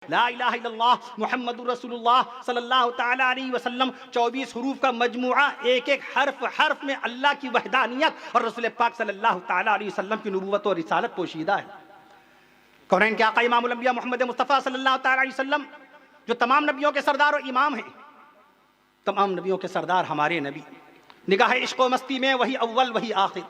ला इलाहा इल्लल्लाह मुहम्मदुर रसूलुल्लाह सल्लल्लाहु तआला अलैहि वसल्लम 24 हरूफ का मजमुआ, एक एक हर्फ में अल्लाह की वहदानियत और रसूल पाक सल्लल्लाहु तआला अलैहि वसल्लम की नबूवत और रिसालत पोशीदा है। कौनैन के आका इमामुल अंबिया मोहम्मद मुस्तफ़ा सल्लल्लाहु तआला अलैहि वसल्लम जो तमाम नबियों के सरदार और इमाम हैं, तमाम नबियों के सरदार हमारे नबी। निगाह इश्क व मस्ती में वही अव्वल वही आखिर,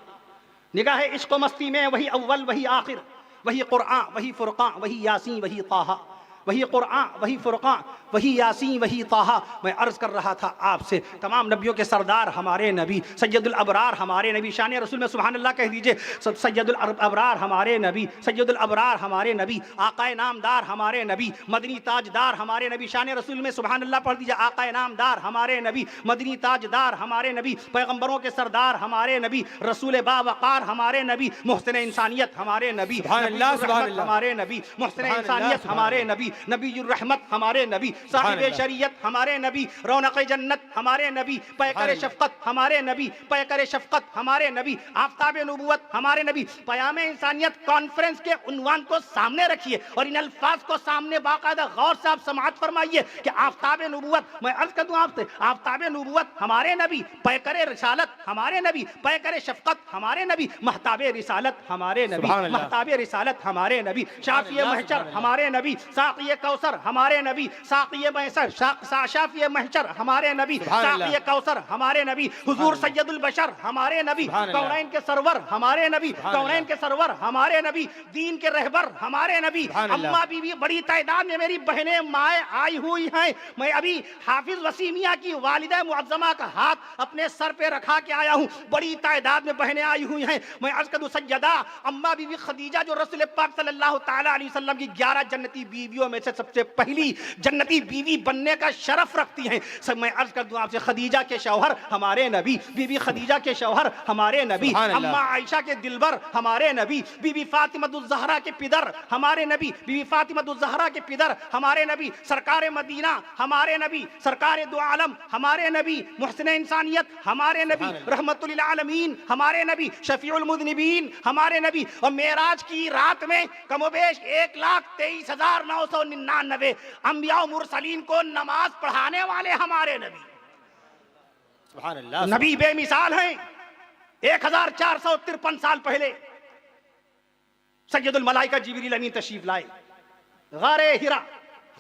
निगाह इश्क व मस्ती में वही अव्वल वही आखिर, वही कुरआन वही फुरकान वही यासीन वही ताहा, वही कुरआन वही फुरकान वही यासीन वही ताहा। मैं अर्ज़ कर रहा था आपसे, तमाम नबियों के सरदार हमारे नबी, सैयदुल अबरार हमारे नबी, शान रसूल में सुभान अल्लाह कह दीजिए। सैयदुल अबरार हमारे नबी, सैयदुल अबरार हमारे नबी, आकाए नामदार हमारे नबी, मदनी ताजदार हमारे नबी, शान रसूल में सुभान अल्लाह पढ़ दीजिए। आकाए नामदार हमारे नबी, मदनी ताजदार हमारे नबी, पैगम्बरों के सरदार हमारे नबी, रसूल बावकार हमारे नबी, मुहसिन इंसानियत हमारे नबी, हमारे नबी, मुहसिन इंसानियत हमारे नबी, नबीयुर रहमत हमारे नबी, साहिब शरीयत हमारे नबी, रौनक जन्नत हमारे नबी, पैकर शफकत हमारे नबी, पैकर शफकत हमारे नबी, आफताब नबूवत हमारे नबी। पयाम इंसानियत कॉन्फ्रेंस के उन्वान को सामने रखिए और इन अल्फाज को सामने बाकायदा गौर से आप समाअत फरमाइए कि आफताब नबूवत, मैं अर्ज कर दूं आपसे, आफताब नबूवत हमारे नबी, पैकर रिसालत हमारे नबी, पैकर शफकत हमारे नबी, महताब रिसालत हमारे नबी, महताब रिसालत हमारे नबी, शाफिए महशर हमारे नबी, साक़िए कौसर हमारे नबी, साक़िए महशर, शाफिए महशर हमारे नबी, साक़िए कौसर हमारे नबी, हुजूर सैयदुल बशर हमारे नबी, कौनैन के सरवर हमारे नबी, कौनैन के सरवर हमारे नबी, दीन के रहबर हमारे नबी। अम्मा बीवी बड़ी तादाद में मेरी बहनें माएँ आई हुई हैं। मैं अभी हाफिज वसीमिया की वालिदा मुअज्जमा का हाथ अपने सर पे रखा के आया हूँ। बड़ी तादाद में बहनें आई हुई हैं। मैं अर्ज़ करूं सैयदा अम्मा बीवी खदीजा जो रसूल पाक सल्लल्लाहु तआला अलैहि वसल्लम की 11 जन्नती बीवियों में से सबसे पहली जन्नती बीवी बनने का शरफ रखती हैं। सब मैं अर्ज कर दूं आपसे, खदीजा के शौहर हमारे नबी, बीबी खदीजा के शौहर हमारे नबी, अम्मा आयशा के दिलबर हमारे नबी, बीबी फातिमा ज़हरा के पिदर हमारे नबी, बीबी फातिमा ज़हरा के पिदर हमारे नबी, सरकार मदीना हमारे नबी, सरकार दो आलम हमारे नबी, मुहसिन इंसानियत हमारे नबी, रहमतुल लिल आलमीन हमारे नबी, शफीउल मुज़निबीन हमारे नबी। और मेराज की रात में कमोबेश 1,23,999 अंबिया मुरसलीन को नमाज पढ़ाने वाले हमारे नबी। सुभान अल्लाह, नबी बेमिसाल हैं। 1453 साल पहले सैयदुल मलाइका जिब्रील अमीन तशरीफ लाए गारे हिरा,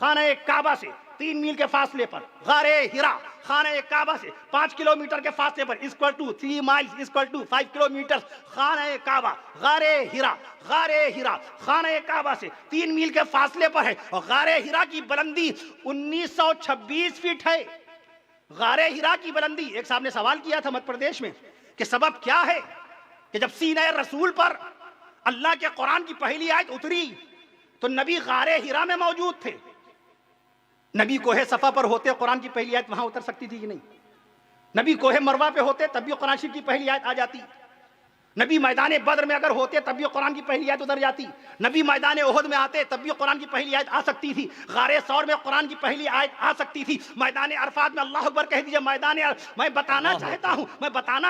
खाने काबा से 3 मील के फासले पर, गारे हिरा खाने काबा से 5 किलोमीटर के फासले पर, equal to 3 miles equal to 5 kilometre, खाने काबा गारे हिरा, गारे हिरा खाने काबा से 3 मील के फासले पर है। और गारे हिरा की बुलंदी 1926 फीट है। गारे हिरा की बुलंदी, एक साहब ने सवाल किया था मध्य प्रदेश में कि सबब क्या है कि जब सीने रसूल पर अल्लाह के कुरान की पहली आयत उतरी तो नबी गारे हिरा में मौजूद थे। नबी कोहे सफा पर होते कुरान की पहली आयत वहां उतर सकती थी कि नहीं? नबी कोहे मरवा पे होते तब भी कुरान शरीफ की पहली आयत आ जाती। नबी मैदान बद्र में अगर होते तब भी कुरान की पहली आयत उतर जाती। नबी मैदान ओहद में आते तब भी कुरान की पहली आयत आ सकती थी। गारे सौर में कुरान की पहली आयत आ सकती थी। मैदान अरफात में अल्लाह अकबर कह दीजिए। मैं बताना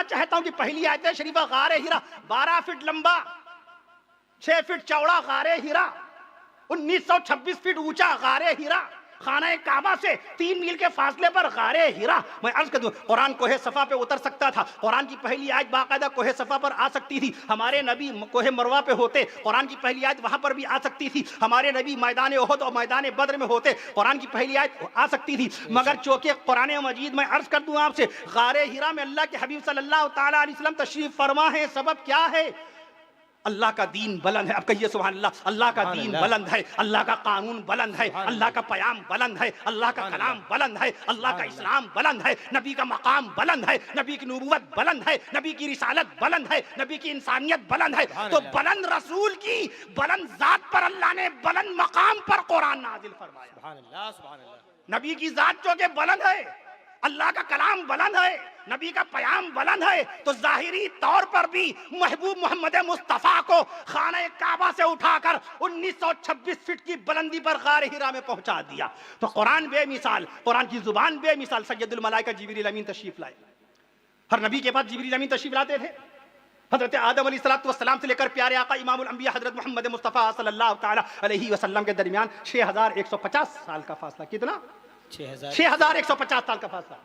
चाहता हूं कि पहली आयत शरीफा गारे हिरा 12 फीट लंबा, 6 फीट चौड़ा गारे हिरा, 1926 फीट ऊंचा गारे हिरा, खाना काबा से 3 मील के फासले पर गारे हिरा। मैं अर्ज कर दूं, कुरान कोहे सफा पे उतर सकता था। कुरान की पहली आयत बाकायदा कोहे सफा पर आ सकती थी। हमारे नबी कोहे मरवा पे होते, कुरान की पहली आयत वहां पर भी आ सकती थी। हमारे नबी मैदान ओहद और मैदान बद्र में होते, कुरान की पहली आयत आ सकती थी। मगर चूंकि कुरान मजीद में अर्ज कर दूं आपसे, गारे हिरा में अल्लाह के हबीब सल्लल्लाहु तआला अलैहि वसल्लम तशरीफ फरमा है। सबब क्या है? अल्लाह का दीन बुलंद है। अब कहिए सुभान अल्लाह। अल्लाह का दीन बुलंद है, अल्लाह का कानून बुलंद है, अल्लाह का पयाम बुलंद है, अल्लाह का कलाम बुलंद है, अल्लाह का इस्लाम बुलंद है, नबी का मकाम बुलंद है, नबी की नबूवत बुलंद है, नबी की रिसालत बुलंद है, नबी की इंसानियत बुलंद है। तो बुलंद रसूल की बुलंद जात पर अल्लाह ने बुलंद मकाम पर कुरान नाजिल फरमाया। सुभान अल्लाह, सुभान अल्लाह। नबी की जात जो के बुलंद है, अल्लाह का कलाम बुलंद है, नबी का पयाम बुलंद है, तो जाहिरी तौर पर भी महबूब मोहम्मद मुस्तफ़ा को खाने काबा से उठाकर 1926 फीट की बुलंदी पर गारे हिरा में पहुंचा दिया। तो कुरान बेमिसाल, कुरान की जुबान बेमिसाल। सैयदुल मलाइका जिब्रील अमीन तशरीफ लाए। हर नबी के पास जिब्रील अमीन तशरीफ लाते थे। हजरत आदम अलैहिस्सलाम से लेकर प्यारे आका इमामुल अंबिया हजरत मोहम्मद मुस्तफ़ा सल्लल्लाहु ताला अलैहि वसल्लम के दरमियान 6150 साल का फासला। कितना? 6150 साल का फासला।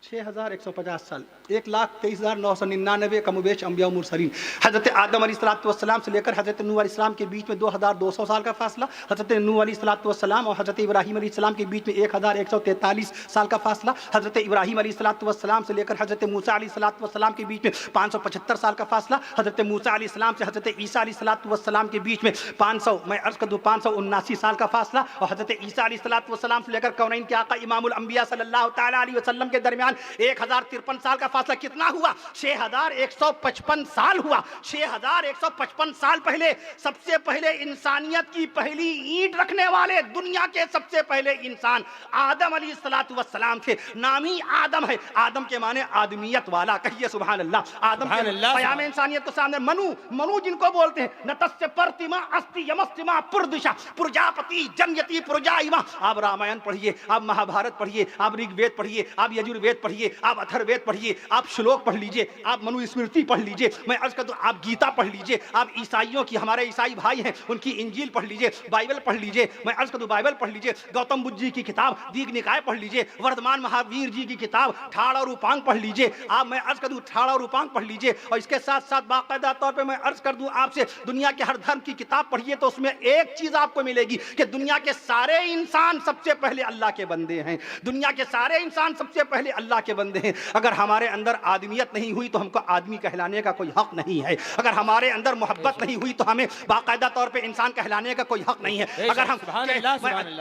6150 साल, 1,23,999 कमोबेश अंबिया मुरसलीन। हजरत आदम अलैहिस्सलाम से लेकर हजरत नूह अलैहिस्सलाम के बीच में 2200 साल का फासला। हजरत नूह अलैहिस्सलाम और हजरत इब्राहीम अलैहिस्सलाम के बीच में 1143 साल का फासला। हजरत इब्राहीम अलैहिस्सलाम से लेकर हजरत मूसा अलैहिस्सलाम के बीच में 575 साल का फासला। हजरत मूसा अलैहिस्सलाम से हजरत ईसा अलैहिस्सलाम के बीच में 579 साल का फासला। और हजरत ईसा अलैहिस्सलाम से लेकर कौनैन के आका इमामुल अंबिया सल्लल्लाहु ताला अलैहि वसल्लम के दरमियान 1053 साल का फासला। कितना हुआ? 6155 साल हुआ। 6155 साल पहले, सबसे पहले इंसानियत की पहली ईंट रखने वाले दुनिया के सबसे पहले इंसान आदम अलैहिस्सलाम थे। नामी आदम है, आदम के माने आदमियत वाला। कहिए सुभान अल्लाह। आदम के क़याम इंसानियत को सामने मनु जिनको बोलते हैं, नतस्य प्रतिमा अस्ति यमस्तिमा पुरदिशा प्रजापति जन्यति प्रजाइमा। आप रामायण पढ़िए, आप महाभारत पढ़िए, आप ऋग्वेद पढ़िए, आप यजुर्वेद पढ़िए, आप अथर्ववेद पढ़िए, आप श्लोक पढ़ लीजिए, आप मनुस्मृति पढ़ लीजिए, मैं अर्ज कर दूं आप गीता पढ़ लीजिए, आप ईसाइयों की, हमारे ईसाई भाई हैं उनकी इंजील पढ़ लीजिए, बाइबल पढ़ लीजिए, मैं अर्ज कर दूं बाइबल पढ़ लीजिए, गौतम बुद्ध जी की किताब दीघ निकाय पढ़ लीजिए, वर्धमान महावीर जी की किताब ठाड़ और उपांग पढ़ लीजिए, आप मैं अर्ज कर दूं ठाड़ और उपांग पढ़ लीजिए। और इसके साथ साथ बाकायदा तौर पर मैं अर्ज कर दूं आपसे, दुनिया के हर धर्म की किताब पढ़िए तो उसमें एक चीज आपको मिलेगी कि दुनिया के सारे इंसान सबसे पहले अल्लाह के बंदे हैं। दुनिया के सारे इंसान सबसे पहले अल्लाह के बंदे हैं। अगर हमारे अंदर आदमियत नहीं हुई तो हमको आदमी कहलाने का कोई हक नहीं है। अगर हमारे अंदर मोहब्बत नहीं हुई तो हमें बाकायदा तौर पे इंसान कहलाने का कोई हक नहीं है। अगर हम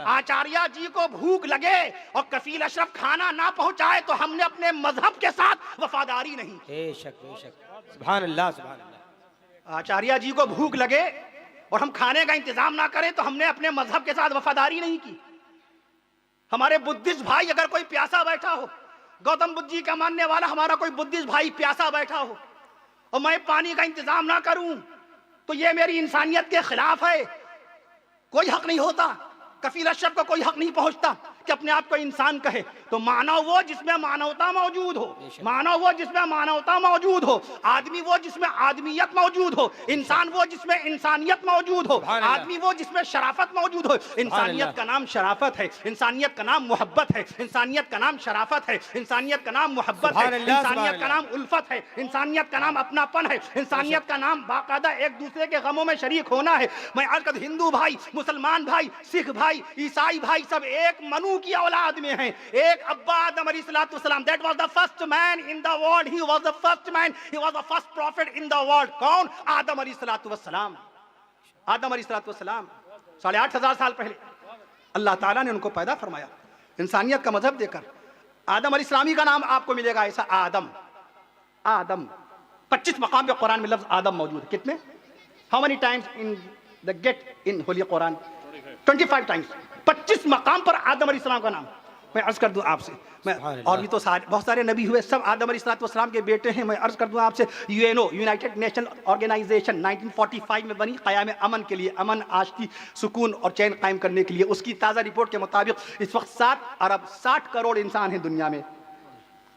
आचार्य जी को भूख लगे और कफील अशरफ खाना ना पहुंचाए तो हमने अपने मजहब के साथ वफादारी नहीं। सुभान अल्लाह, सुभान अल्लाह। आचार्य जी को भूख लगे और हम खाने का इंतजाम ना करें तो हमने अपने मजहब के साथ वफादारी नहीं की। हमारे बुद्धिस्ट भाई अगर कोई प्यासा बैठा हो, गौतम बुद्ध जी का मानने वाला हमारा कोई बुद्धिस्ट भाई प्यासा बैठा हो और मैं पानी का इंतजाम ना करूं तो ये मेरी इंसानियत के खिलाफ है। कोई हक नहीं होता, कफील अशरफ को कोई हक नहीं पहुंचता कि अपने आप को इंसान कहे। तो मानव वो जिसमें मानवता मौजूद हो, मानव वो जिसमें मानवता मौजूद हो, आदमी वो जिसमें आदमियत मौजूद हो, इंसान वो जिसमें इंसानियत मौजूद हो, आदमी वो जिसमें शराफत मौजूद हो। इंसानियत का नाम शराफत है, इंसानियत का नाम मोहब्बत है, इंसानियत का नाम शराफत है, इंसानियत का नाम मोहब्बत है, इंसानियत का नाम उल्फत है, इंसानियत का नाम अपनापन है, इंसानियत का नाम बाकायदा एक दूसरे के गमों में शरीक होना है। मैं आज हिंदू भाई, मुसलमान भाई, सिख भाई, ईसाई भाई सब एक मनु की औलाद में हैं। एक अब्बा आदम अलैहिस्सलाम, that was the first man in the world, he was the first man, he was the first profit in the world. कौन? आदम अलैहिस्सलाम। आदम अलैहिस्सलाम 8,500 साल पहले अल्लाह ताला ने उनको पैदा फरमाया इंसानियत का मजहब देकर। आदम अलैहिस्सलामी का नाम आपको मिलेगा ऐसा, आदम। आदम 25 मकाम पे कुरान में लफ्ज आदम मौजूद है। कितने? How many times in the get in Holi Quran? 25 times. 25 मकाम पर आदम अलैहिस्सलाम का नाम। मैं अर्ज कर दूं आपसे, मैं और भी तो बहुत सारे नबी हुए, सब आदम अलैहिस्सलाम के बेटे हैं। मैं अर्ज कर दूं आपसे, यूएनओ, यूनाइटेड नेशन ऑर्गेनाइजेशन 1945 में बनी, क़याम अमन के लिए, अमन, आशती, सुकून और चैन कायम करने के लिए। उसकी ताज़ा रिपोर्ट के मुताबिक इस वक्त 7 अरब 60 करोड़ इंसान हैं दुनिया में।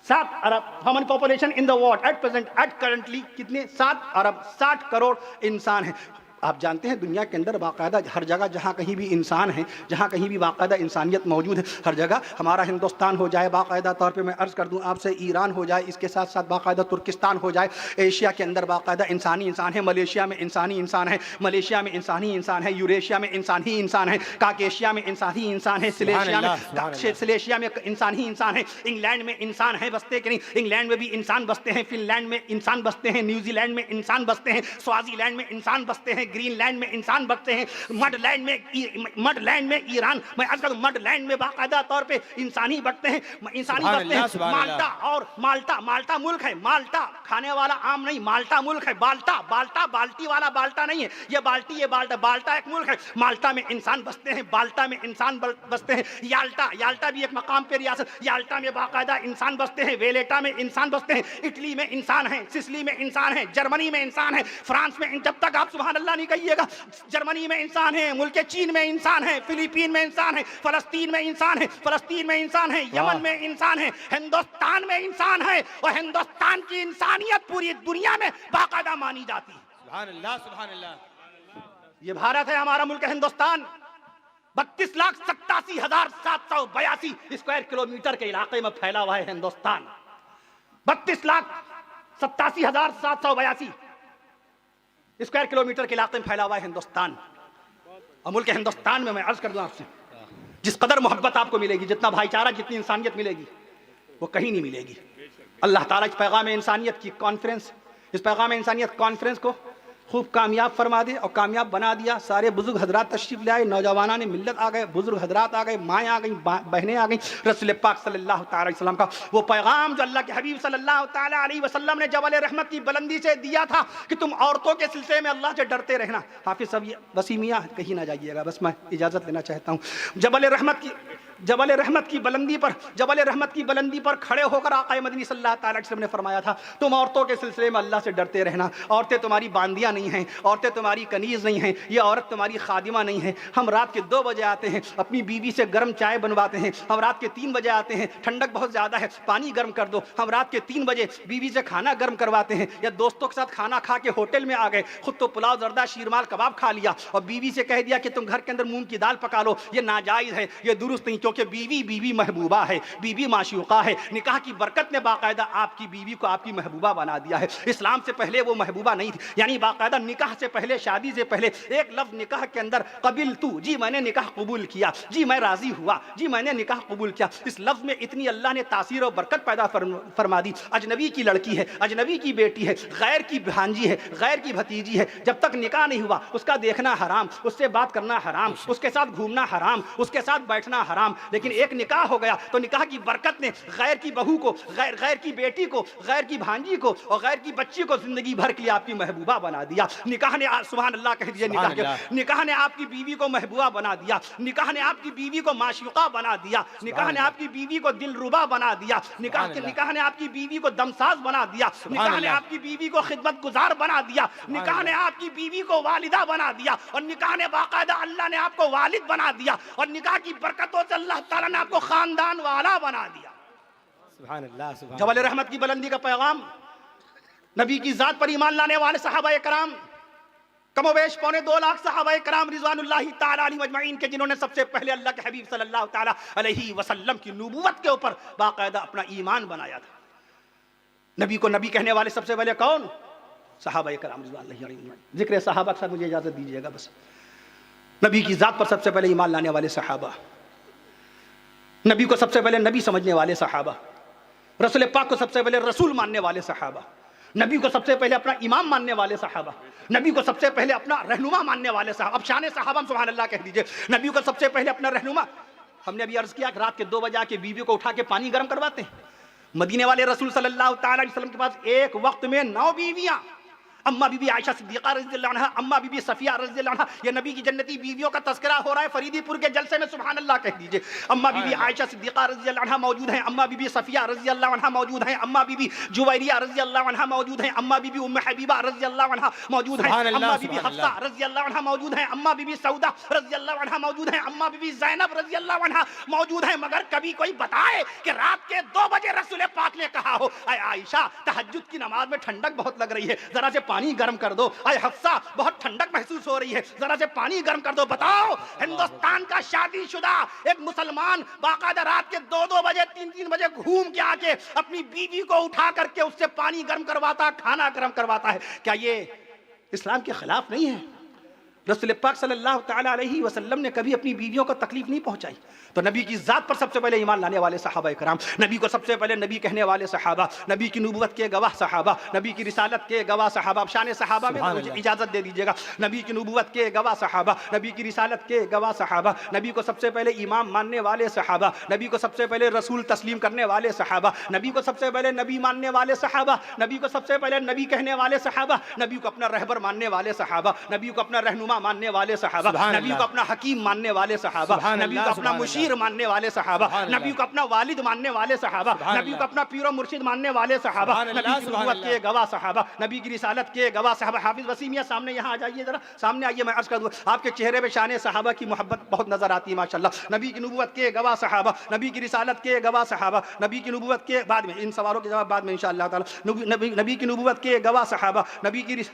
7 अरब। How many population in the world at present, at currently कितने? 7 अरब 60 करोड़ इंसान हैं। आप जानते हैं दुनिया के अंदर बाकायदा हर जगह जहाँ कहीं भी इंसान है, जहाँ कहीं भी बाकायदा इंसानियत मौजूद है, हर जगह हमारा हिंदुस्तान हो जाए, बाकायदा तौर पे मैं अर्ज़ कर दूं आपसे ईरान हो जाए, इसके साथ साथ बाकायदा तुर्किस्तान हो जाए, एशिया के अंदर बाकायदा इंसानी इंसान है, मलेशिया में इंसानी इंसान है, मलेशिया में इंसानी इंसान है, यूरेशिया में इंसान ही इंसान है, काकेशिया में इंसान ही इंसान है, सिलेशिया में इंसान ही इंसान है, इंग्लैंड में इंसान है बसते कि नहीं? इंग्लैंड में भी इंसान बसते हैं, फिनलैंड में इंसान बसते हैं, न्यूजीलैंड में इंसान बसते हैं, स्वाजीलैंड में इंसान बसते हैं, ग्रीनलैंड में इंसान बसते हैं, मडलैंड में ईरान, मैं आजकल मडलैंड में बाकायदा तौर पे इंसानी बसते हैं, इंसानी बसते हैं। माल्टा, और माल्टा मुल्क है, माल्टा खाने वाला आम नहीं, माल्टा मुल्क है। बाल्टा बाल्टी वाला बाल्टा नहीं है, ये बाल्टा एक मुल्क है। माल्टा में इंसान बसते हैं, बाल्टा में इंसान बसते हैं। याल्टा भी एक मकाम पे रियासत, याल्टा में बाकायदा इंसान बसते हैं, वेलेटा में इंसान बसते हैं, इटली में इंसान है, सिसिली में इंसान है, जर्मनी में इंसान है, फ्रांस में। जब तक आप सुभान अल्लाह नहीं कहिएगा। जर्मनी में इंसान है, मुल्क चीन में इंसान है, फिलीपीन में इंसान है, फलस्तीन में इंसान है, फलस्तीन में इंसान है, यमन में इंसान है, हिंदुस्तान में इंसान है, और हिंदुस्तान की इंसानियत पूरी दुनिया में बाकायदा मानी जाती है। सुभान अल्लाह, सुभान अल्लाह। ये भारत है, हमारा मुल्क है हिंदुस्तान। 32,87,782 स्क्वायर किलोमीटर के इलाके में फैला हुआ है हिंदुस्तान। 32,87,782 स्क्वायर किलोमीटर के इलाके में फैला हुआ है हिंदुस्तान। और मुल्क हिंदुस्तान में मैं अर्ज कर दूं आपसे, जिस कदर मोहब्बत आपको मिलेगी, जितना भाईचारा, जितनी इंसानियत मिलेगी, वो कहीं नहीं मिलेगी। अल्लाह ताला इस पैगाम इंसानियत की कॉन्फ्रेंस, इस पैगाम इंसानियत कॉन्फ्रेंस को खूब कामयाब फरमा दे और कामयाब बना दिया। सारे बुजुर्ग हजरात तशरीफ ले आए, नौजवाना ने मिल्लत आ गए, बुजुर्ग हजरात आ गए, माएँ आ गई, बहनें आ गई। रसूल पाक सल्लल्लाहु अलैहि वसल्लम का वो पैगाम जो अल्लाह के हबीब सल्लल्लाहु अलैहि वसल्लम ने जबल रहमत की बुलंदी से दिया था कि तुम औरतों के सिलसिले में अल्लाह से डरते रहना। हाफिज सब ये वसीमिया कहीं ना जाइएगा, बस मैं इजाज़त लेना चाहता हूँ। जबल रहमत की बुलंदी पर, जबल रहमत की बुलंदी पर खड़े होकर आक़ा मदनी सल्लल्लाहु अलैहि वसल्लम ने फरमाया था, तुम औरतों के सिलसिले में अल्लाह से डरते रहना। औरतें तुम्हारी बांदियाँ नहीं हैं, औरतें तुम्हारी कनीज़ नहीं हैं, ये औरत तुम्हारी खादिमा नहीं है। हम रात के 2 बजे आते हैं, अपनी बीवी से गर्म चाय बनवाते हैं। हम रात के 3 बजे आते हैं, ठंडक बहुत ज़्यादा है, पानी गर्म कर दो। हम रात के 3 बजे बीवी से खाना गर्म करवाते हैं। या दोस्तों के साथ खाना खा के होटल में आ गए, खुद तो पुलाव जर्दा शीरमाल कबाब खा लिया और बीवी से कह दिया कि तुम घर के अंदर मूंग की दाल पका लो। ये नाजायज़ है, ये दुरुस्त नहीं, क्योंकि बीवी महबूबा है, बीवी माशूका है। निकाह की बरकत ने बाकायदा आपकी बीवी को आपकी महबूबा बना दिया है। इस्लाम से पहले वो महबूबा नहीं थी, यानी बाकायदा निकाह से पहले, शादी से पहले एक लफ्ज निकाह के अंदर कबिल तू, जी मैंने निकाह कबूल किया, जी मैं राजी हुआ, जी मैंने निकाह कबूल किया। इस लफ्ज में इतनी अल्लाह ने तासीर और बरकत पैदा फरमा दी। अजनबी की लड़की है, अजनबी की बेटी है, गैर की भांजी है, गैर की भतीजी है, जब तक निकाह नहीं हुआ उसका देखना हराम, उससे बात करना हराम, उसके साथ घूमना हराम, उसके साथ बैठना हराम। लेकिन एक निकाह हो गया तो निकाह की बरकत ने गैर की बहू को, गैर की बेटी को, गैर की भांजी को और गैर की बच्ची को जिंदगी भर के लिए आपकी महबूबा बना दिया। निकाह ने, सुभान अल्लाह कह दीजिए, निकाह ने आपकी बीवी को महबूबा बना दिया। निकाह ने आपकी बीवी को माशूका बना दिया। निकाह ने आपकी बीवी को दिलरुबा बना दिया। निकाह ने आपकी बीवी को दमसाज बना दिया। निकाह ने आपकी बीवी को खिदमत गुजार बना दिया। निकाह ने आपकी बीवी को वालिदा बना दिया। और निकाह ने बाकायदा अल्लाह ने आपको वालिद बना दिया। और निकाह की बरकतों से अल्लाह ताला ने आपको खानदान वाला बना दिया। सुभान अल्लाह, सुभान जबल रहमत की बुलंदी का पैगाम, नबी की जात पर ईमान लाने वाले सहाबा कराम, कमोवेश 2.25 लाख सहाबा कराम रिज़वानुल्लाहि ताला अलैहिम अजमईन के, जिन्होंने सबसे पहले अल्लाह के हबीब सल्लल्लाहु ताला अलैहि वसल्लम की नबूवत के ऊपर बाकायदा अपना ईमान बनाया था। नबी को नबी कहने वाले सबसे पहले कौन? सहाबा कराम रिज़वानुल्लाहि अलैहिम। जिक्र सहाबा के साथ मुझे इजाजत दीजिएगा बस। नबी की जात पर सबसे पहले ईमान लाने वाले सहाबा, नबी को सबसे पहले नबी समझने वाले सहाबा, रसूल पाक को सबसे पहले रसूल मानने वाले सहाबा, नबी को सबसे पहले अपना इमाम मानने वाले सहाबा, नबी को सबसे पहले अपना रहनुमा मानने वाले सहाबा। अब शान सहाबा सुभान अल्लाह कह दीजिए। नबी को सबसे पहले अपना रहनुमा। हमने अभी अर्ज किया कि रात के 2 बजे आके बीवी को उठा के पानी गर्म करवाते हैं। मदीने वाले रसूल सल्लल्लाहु अलैहि वसल्लम के पास एक वक्त में 9 बीवियां, अम्मा बीबी आयशा सिद्दीक़ा रज़ियल्लाहु अन्हा, अम्मा बीबी सफिया रज़ियल्लाहु अन्हा। ये नबी की जन्नती बीवियों का तज़किरा हो रहा है फरीदीपुर के जलसे में, सुभान अल्लाह कह दीजिए। अम्मा बीबी आयशा सिद्दीक़ा रज़ियल्लाहु अन्हा मौजूद हैं, अम्मा बीबी सफिया रज़ियल्लाहु अन्हा मौजूद हैं, अम्मा बीबी जुवैरिया रज़ियल्लाहु अन्हा मौजूद हैं, अम्मा बीबी उम्मे हबीबा रज़ियल्लाहु अन्हा मौजूद हैं, अम्मा बीबी हफ्सा रज़ियल्लाहु अन्हा मौजूद हैं, अम्मा बीबी सऊदा रज़ियल्लाहु अन्हा मौजूद हैं, अम्मा बीबी ज़ैनब रज़ियल्लाहु अन्हा मौजूद हैं। मगर कभी कोई बताए कि रात के 2 बजे रसूल पाक ने कहा हो, अय आयशा तहज्जुद की नमाज में ठंडक बहुत लग रही है, जरा से पानी गर्म कर दो। अय हफ्सा बहुत ठंडक महसूस हो रही है, जरा से पानी गर्म कर दो। बताओ, हिंदुस्तान का शादीशुदा एक मुसलमान बाकायदा रात के 2-2 बजे 3-3 बजे घूम के आके अपनी बीवी को उठा करके उससे पानी गर्म करवाता, खाना गर्म करवाता है। क्या ये इस्लाम के खिलाफ नहीं है? रसूल पाक सल्लल्लाहु ताला अलैहि वसल्लम ने कभी अपनी बीवियों को तकलीफ नहीं पहुंचाई। तो नबी की जात पर सबसे पहले ईमान लाने वाले सहाबा कराम, नबी को सबसे पहले नबी कहने वाले सहाबा, नबी की नबूवत के गवाह सहाबा, नबी की रिसालत के गवाह सहाबा। शान सहाबा में मुझे इजाजत दे दीजिएगा। नबी की नबूवत के गवाह सहाबा, नबी की रिसालत के गवाह सहाबा, नबी को सबसे पहले इमाम मानने वाले सहाबा, नबी को सबसे पहले रसूल तस्लीम करने वाले सहाबा, नबी को सबसे पहले नबी मानने वाले सहाबा, नबी को सबसे पहले नबी कहने वाले सहाबा, नबी को अपना रहबर मानने वाले सहाबा, नबी को अपना रहनुमा रहनुमा मानने वाले सहाबा, नबी को अपना हकीम मानने वाले सहाबा, नबी को अपना मुशीर मानने वाले सहाबा, नबी को अपना वालिद मानने वाले सहाबा, नबी को अपना पीर और मुर्शिद मानने वाले सहाबा, नबी की नबूवत के गवाह सहाबा, नबी की रिसालत के गवाह सहाबा। हाफिज वसीम मियां सामने यहाँ आ जाइए, जरा सामने आइए, मैं अर्ज कर दूं आपके चेहरे पे शान सहाबा की मोहब्बत बहुत नजर आती है माशाल्लाह। नबी की नबूवत के गवाह सहाबा, नबी की रिसालत के गवाह सहाबा, नबी की नबूवत के बाद में इन सवालों के जवाब बाद में इंशाअल्लाह ताला। नबी की नबूवत के गवाह सहाबा, नबी की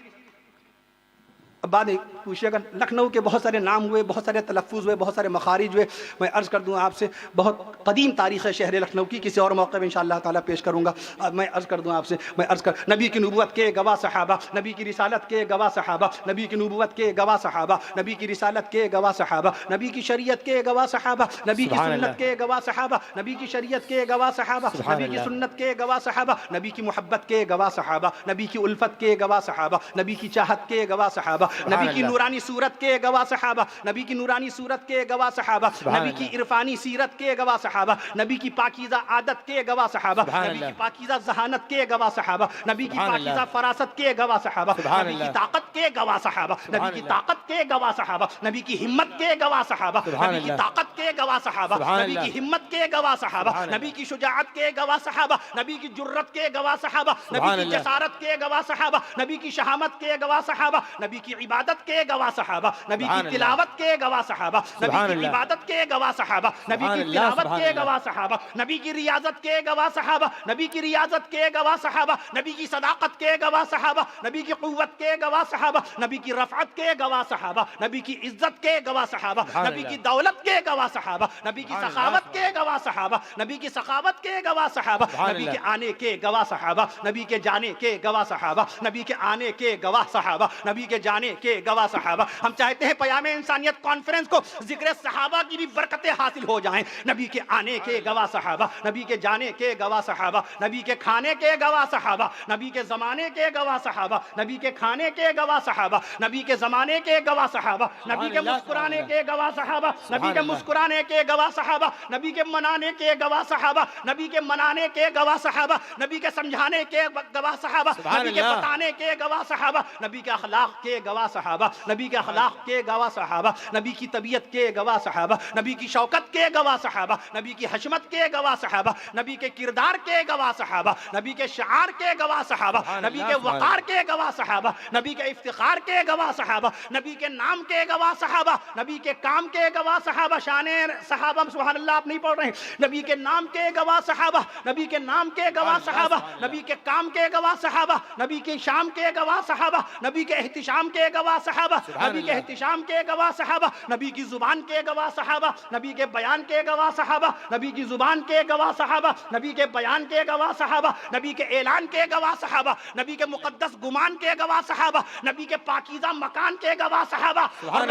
अब बाद में पूछिएगा। लखनऊ के बहुत सारे नाम हुए, बहुत सारे तलफ़ुज़ हुए, बहुत सारे मखारिज हुए। मैं अर्ज़ कर दूँ आपसे, बहुत कदीम तारीख़ है शहर लखनऊ की, किसी और मौके में इंशाअल्लाह ताला पेश करूँगा। मैं अर्ज़ कर दूँ आपसे, मैं अर्ज़ कर नबी की नबूवत के गवाह सहाबा, नबी की रिसालत के गवाह सहाबा, नबी की नबूवत के गवाह सहाबा, नबी की रिसालत के गवाह सहाबा, नबी की शरीयत के गवाह सहाबा, नबी की सुन्नत के गवाह सहाबा, नबी की शरीयत के गवाह सहाबा, नबी की सुन्नत के गवाह सहाबा, नबी की मोहब्बत के गवाह सहाबा, नबी की उल्फत के गवाह सहाबा, नबी की चाहत के गवाह सहाबा, नबी की नूरानी सूरत के गवाह सहाबा, नबी की नूरानी सूरत के गवाह सहाबा, नबी की इरफानी सीरत के गवाह सहाबा, नबी की पाकीज़ा आदत के गवाह सहाबा, नबी की पाकीज़ा ज़हानत के गवाह सहाबा, नबी की पाकीज़ा फरासत के गवाह सहाबा, नबी की ताकत के गवाह सहाबा, नबी की ताकत के गवाह सहाबा, नबी की हिम्मत के गवाह सहाबा, नबी की ताकत के गवाह सहाबा, नबी की हिम्मत के गवाह सहाबा, नबी की शुजाअत के गवाह सहाबा, नबी की जुर्रत के गवाह सहाबा, नबी की जसारत के गवाह सहाबा, नबी की शहामत के गवाह सहाबा, नबी की इबादत के गवाह सहाबा, नबी की तिलावत के गवाह सहाबा, नबी की इबादत के गवाह सहाबा, नबी की तिलावत के गवाह सहाबा, नबी की रियाजत के गवाह सहाबा, नबी की रियाजत के गवाह सहाबा, नबी की सदाकत के गवाह सहाबा, नबी की कुव्वत के गवाह सहाबा, नबी की रफ़अत के गवाह सहाबा, नबी की इज्जत के गवाह सहाबा, नबी की दौलत के गवाह सहाबा, नबी की सखावत के गवाह सहाबा, नबी की सखावत के गवाह सहाबा, नबी के आने के गवाह सहाबा, नबी के जाने के गवाह सहाबा, नबी के आने के गवाह सहाबा, नबी के जाने के गवाह सहाबा। हम चाहते हैं पयामे इंसानियत कॉन्फ्रेंस को जिक्र सहाबा की भी बरकतें हासिल हो जाएं। नबी के आने के गवाह सहाबा, नबी के जाने के गवाह सहाबा, नबी के खाने के गवाह सहाबा, नबी के ज़माने के गवाह सहाबा, नबी के खाने के गवाह सहाबा, नबी के ज़माने के गवाह सहाबा, नबी के मुस्कुराने के गवाह सहाबा, नबी के मुस्कुराने के गवाह सहाबा, नबी के मनाने के गवाह सहाबा, नबी के मनाने के गवाह सहाबा, नबी के समझाने के गवाह सहाबा, नबी के बताने के गवाह सहाबा, नबी के अखलाक के गवाह सहाबा, नबी के अखलाक के गवाह सहाबा, नबी की तबीयत के गवाह सहाबा, नबी की शौकत के गवाह सहाबा, नबी की हशमत के गवाह सहाबा, नबी के किरदार के गवाह सहाबा, नबी के शार के गवाह सहाबा, नबी के वक़ार के गवाह सहाबा, नबी के इफ्तिखार के गवाह सहाबा, नबी के नाम के गवाह सहाबा, नबी के काम के गवाह सहाबा। शाने सहाबा सुभान अल्लाह, आप नहीं पढ़ रहे हैं। नबी के नाम के गवाह सहाबा, नबी के नाम के गवाह सहाबा, नबी के काम के गवाह सहाबा, नबी के शाम के गवाह सहाबा, नबी के एहतिशाम के गवाह सहाबा, नबी के एहतिशाम के गवाह सहाबा, नबी की जुबान के गवाह सहाबा, नबी के बयान के गवाह सहाबा, नबी की जुबान के गवाह सहाबा, नबी के बयान के गवाह सहाबा, नबी के ऐलान के गवाह सहाबा, नबी के मुकद्दस गुमान के गवाह सहाबा, नबी के पाकीज़ा मकान के गवाह सहाबा, और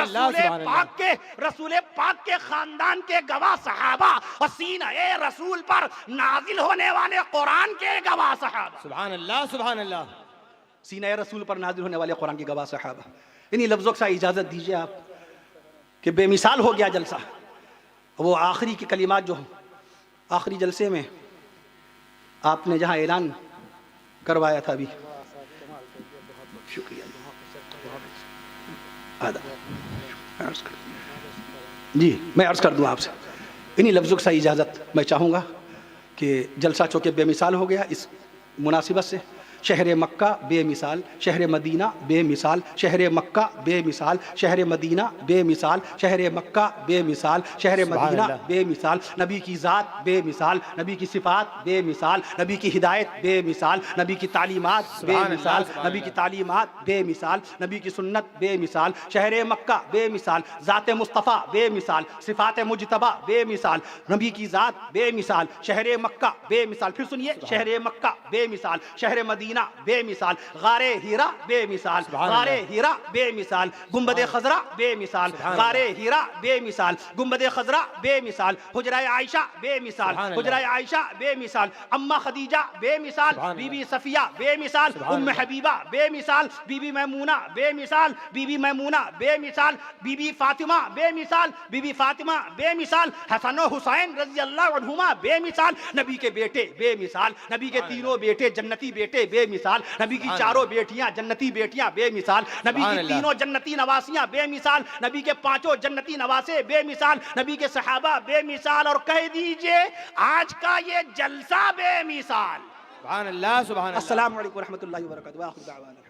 रसूल पाक के खानदान के गवाह सहाबा, और सीने रसूल पर नाजिल होने वाले कुरान के गवाह सहाबा। सुभान अल्लाह, सुभान अल्लाह। सीने रसूल पर नाजिल होने वाले कुरान के गवाह सहाबा। इन्हीं लफ्ज़ों के साथ इजाज़त दीजिए आप कि बेमिसाल हो गया जलसा। वो आखिरी के कलिमात जो आखिरी जलसे में आपने जहाँ ऐलान करवाया था अभी, शुक्रिया जी, मैं अर्ज़ कर दूँ आपसे, इन्हीं लफ्ज़ों के साथ इजाज़त मैं चाहूँगा कि जलसा चूँकि बेमिसाल हो गया, इस मुनासिबत से शहर मक्का बेमिसाल, शहर मदीना बेमिसाल, शहर मक्का बेमिसाल, शहर मदीना बेमिसाल, शहर मक्का बेमिसाल, शहर मदीना बेमिसाल, नबी की ज़ात बेमिसाल, नबी की सिफ़ात बेमिसाल, नबी की हिदायत बेमिसाल, नबी की तालीमात बेमिसाल, नबी की तालीमात बेमिसाल, नबी की सुन्नत बेमिसाल, शहर मक्का बेमिसाल, ज़ात मुस्तफ़ा बेमिसाल, सिफ़ात मुजतबा बेमिसाल, नबी की ज़ात बेमिसाल, शहर मक्का बेमिसाल। फिर सुनिए, शहर मक्का बेमिसाल, शहर मदीना बेमिसाल, गारे हीरा बेमिसाल, गारे हीरा बेमिसाल, गुंबदे खजरा बेमिसाल, गारे हीरा बेमिसाल, गुंबदे खजरा बेमिसाल, हुजराए आयशा बेमिसाल, हुजराए आयशा बेमिसाल, अम्मा खदीजा बेमिसाल, बीबी सफिया बेमिसाल, उम्म हबीबा बेमिसाल, बीबी मैमूना बेमिसाल, बीबी मैमूना बेमिसाल, बीबी फातिमा बेमिसाल, बीबी फातिमा बेमिसाल, हसन और हुसैन रज़ी अल्लाह अन्हुमा बेमिसाल, नबी के बेटे बेमिसाल, नबी के तीनों बेटे जन्नती बेटे बेमिसाल, नबी की चारों बेटियां जन्नती बेटियां बेमिसाल, नबी की तीनों जन्नती नवासियां बेमिसाल, नबी के पांचों जन्नती नवासे बेमिसाल, नबी के सहाबा बेमिसाल, और कह दीजिए आज का ये जलसा बेमिसाल। सुभान अल्लाह, सुभान अल्लाह। अस्सलामु अलैकुम व रहमतुल्लाहि व बरकातहू।